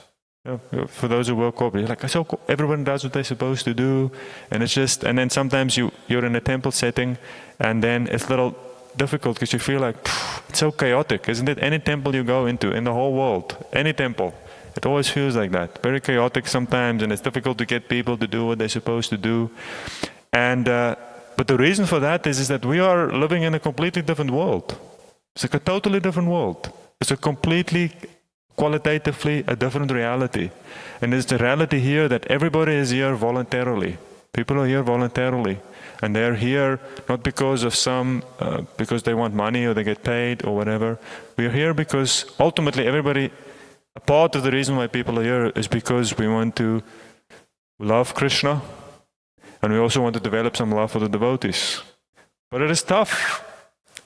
For those who work corporate, like, so everyone does what they're supposed to do, and it's just, and then sometimes you're in a temple setting, and then it's a little difficult because you feel like it's so chaotic, isn't it? Any temple you go into in the whole world, any temple, it always feels like that, very chaotic sometimes, and it's difficult to get people to do what they're supposed to do. And but the reason for that is that we are living in a completely different world. It's like a totally different world. It's a completely qualitatively a different reality. And it's the reality here that everybody is here voluntarily. People are here voluntarily. And they're here not because of because they want money or they get paid or whatever. We're here because ultimately everybody, a part of the reason why people are here is because we want to love Krishna, and we also want to develop some love for the devotees. But it is tough.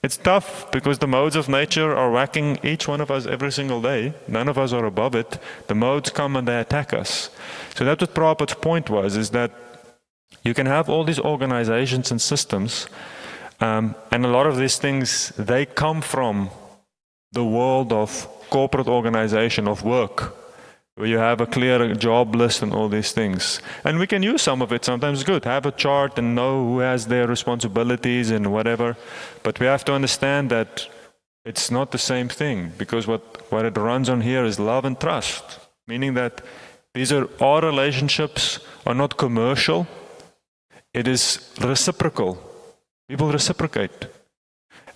It's tough because the modes of nature are whacking each one of us every single day. None of us are above it. The modes come and they attack us. So that's what Prabhupada's point was, is that you can have all these organizations and systems, and a lot of these things, they come from the world of corporate organization, of work, where you have a clear job list and all these things. And we can use some of it, sometimes it's good, have a chart and know who has their responsibilities and whatever. But we have to understand that it's not the same thing, because what it runs on here is love and trust, meaning that these are our relationships are not commercial, it is reciprocal. People reciprocate.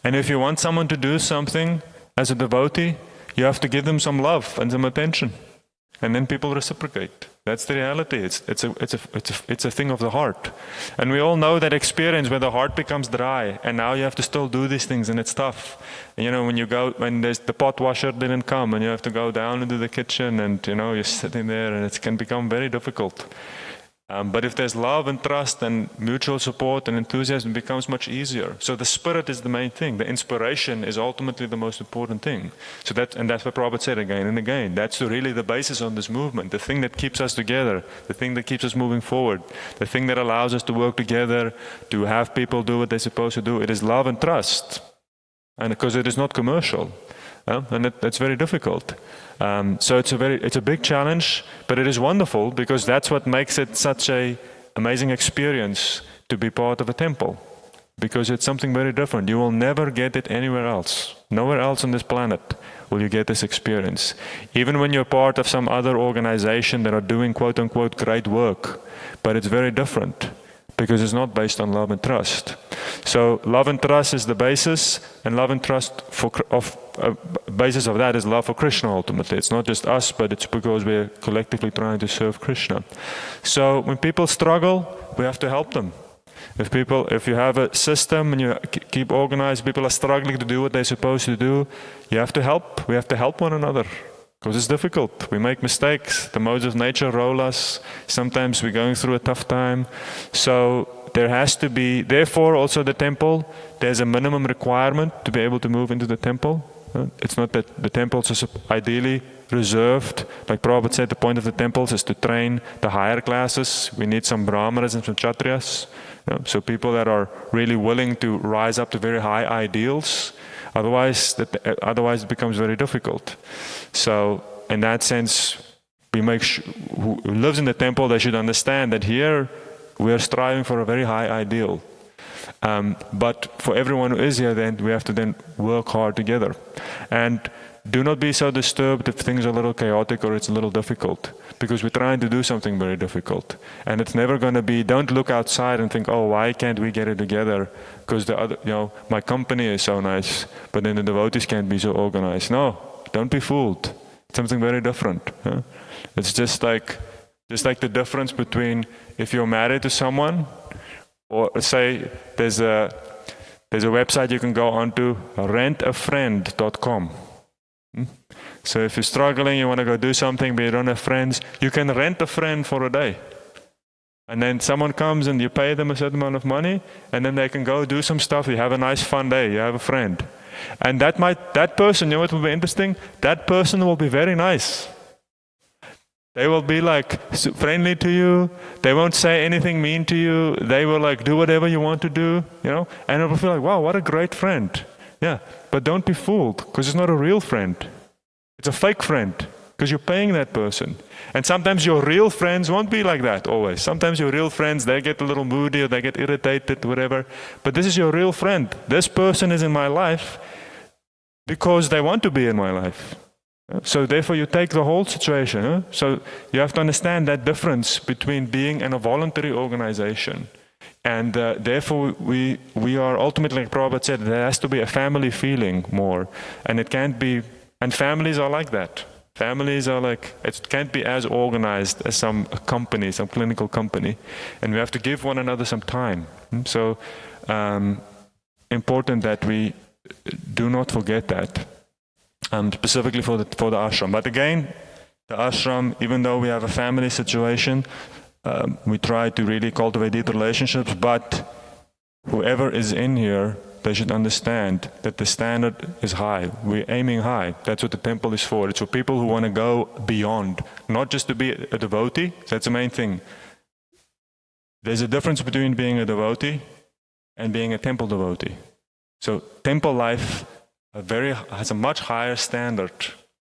And if you want someone to do something as a devotee, you have to give them some love and some attention. And then people reciprocate. That's the reality. It's a thing of the heart. And we all know that experience where the heart becomes dry, and now you have to still do these things, and it's tough. And, when the pot washer didn't come, and you have to go down into the kitchen, and you're sitting there, and it can become very difficult. But if there's love and trust and mutual support and enthusiasm, it becomes much easier. So the spirit is the main thing. The inspiration is ultimately the most important thing. So that's what Prabhupada said again and again. That's really the basis on this movement, the thing that keeps us together, the thing that keeps us moving forward, the thing that allows us to work together, to have people do what they're supposed to do. It is love and trust. And because it is not commercial. And that's very difficult. So it's a big challenge, but it is wonderful because that's what makes it such an amazing experience to be part of a temple. Because it's something very different. You will never get it anywhere else. Nowhere else on this planet will you get this experience. Even when you're part of some other organization that are doing quote-unquote great work, but it's very different because it's not based on love and trust. So love and trust is the basis, and love and trust basis of that is love for Krishna ultimately. It's not just us, but it's because we're collectively trying to serve Krishna. So when people struggle, we have to help them. If you have a system and you keep organized, people are struggling to do what they're supposed to do, you have to help. We have to help one another. Because it's difficult. We make mistakes. The modes of nature roll us. Sometimes we're going through a tough time. So there has to be, therefore also the temple, there's a minimum requirement to be able to move into the temple. It's not that the temples are ideally reserved. Like Prabhupada said, the point of the temples is to train the higher classes. We need some brahmanas and some kshatriyas. So people that are really willing to rise up to very high ideals. Otherwise it becomes very difficult. So in that sense, we make who lives in the temple, they should understand that here we are striving for a very high ideal. But for everyone who is here, then we have to then work hard together. And do not be so disturbed if things are a little chaotic or it's a little difficult, because we're trying to do something very difficult. And it's never going to be, don't look outside and think, oh, why can't we get it together? Because the other, my company is so nice, but then the devotees can't be so organized. No, don't be fooled. It's something very different. Huh? It's just like the difference between if you're married to someone, or say there's a website you can go onto, rentafriend.com. So if you're struggling, you want to go do something, but you don't have friends, you can rent a friend for a day. And then someone comes and you pay them a certain amount of money, and then they can go do some stuff. You have a nice fun day, you have a friend. And that person, you know what will be interesting? That person will be very nice. They will be like friendly to you. They won't say anything mean to you. They will like do whatever you want to do, and it will feel like, wow, what a great friend. Yeah, but don't be fooled, because it's not a real friend. It's a fake friend, because you're paying that person. And sometimes your real friends won't be like that always. Sometimes your real friends, they get a little moody or they get irritated, whatever. But this is your real friend. This person is in my life because they want to be in my life. So therefore you take the whole situation. Huh? So you have to understand that difference between being in a voluntary organization. And therefore we are ultimately, like Prabhupada said, there has to be a family feeling more. And it can't be, and families are like that. Families are like, it can't be as organized as some company, some clinical company. And we have to give one another some time. So important that we do not forget that. Specifically for the ashram. But again, the ashram, even though we have a family situation, we try to really cultivate deep relationships, but whoever is in here, they should understand that the standard is high. We're aiming high. That's what the temple is for. It's for people who want to go beyond, not just to be a devotee. That's the main thing. There's a difference between being a devotee and being a temple devotee. So temple life has a much higher standard,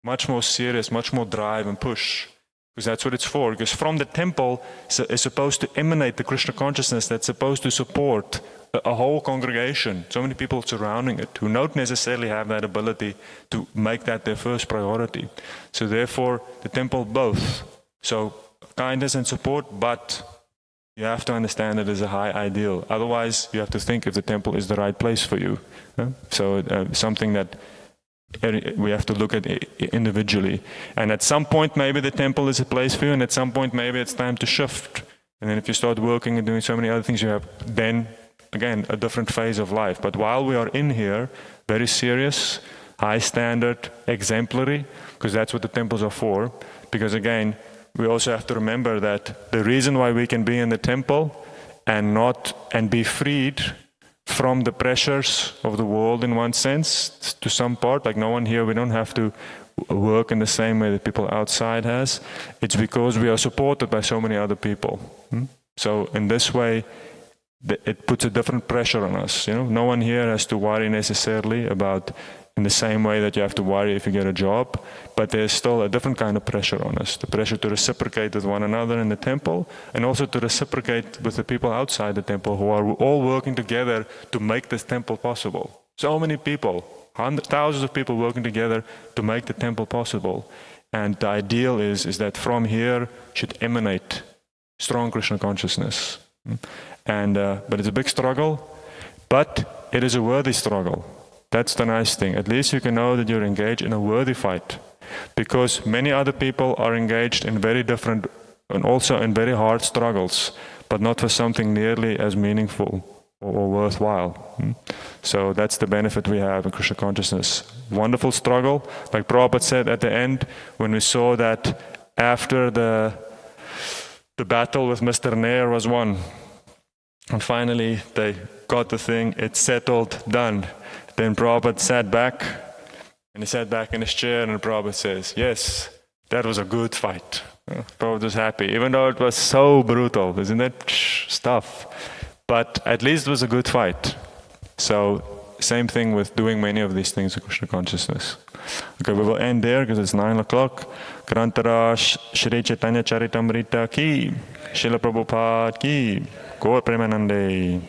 much more serious, much more drive and push, because that's what it's for. Because from the temple is supposed to emanate the Krishna consciousness that's supposed to support a whole congregation, so many people surrounding it who don't necessarily have that ability to make that their first priority. So therefore, the temple both. So kindness and support, but you have to understand it as a high ideal. Otherwise, you have to think if the temple is the right place for you. So something that we have to look at individually. And at some point, maybe the temple is a place for you, and at some point, maybe it's time to shift. And then if you start working and doing so many other things, you have then, again, a different phase of life. But while we are in here, very serious, high standard, exemplary, because that's what the temples are for. Because again, we also have to remember that the reason why we can be in the temple and be freed from the pressures of the world in one sense, to some part, like no one here, we don't have to work in the same way that people outside has. It's because we are supported by so many other people. So in this way, it puts a different pressure on us. No one here has to worry necessarily about in the same way that you have to worry if you get a job, but there's still a different kind of pressure on us. The pressure to reciprocate with one another in the temple, and also to reciprocate with the people outside the temple who are all working together to make this temple possible. So many people, thousands of people working together to make the temple possible. And the ideal is that from here should emanate strong Krishna consciousness. But it's a big struggle, but it is a worthy struggle. That's the nice thing. At least you can know that you're engaged in a worthy fight. Because many other people are engaged in very different and also in very hard struggles, but not for something nearly as meaningful or worthwhile. So that's the benefit we have in Krishna consciousness. Wonderful struggle. Like Prabhupada said at the end, when we saw that after the battle with Mr. Nair was won, and finally they got the thing, it's settled, done. Then Prabhupada sat back, and he sat back in his chair, and Prabhupada says, yes, that was a good fight. Prabhupada was happy, even though it was so brutal, isn't it? Stuff. But at least it was a good fight. So Same thing with doing many of these things in Krishna consciousness. Okay, we will end there because it's 9 o'clock. Grantara Shri Chaitanya Charitamrita ki, Srila Prabhupada ki, Gaur Premanande.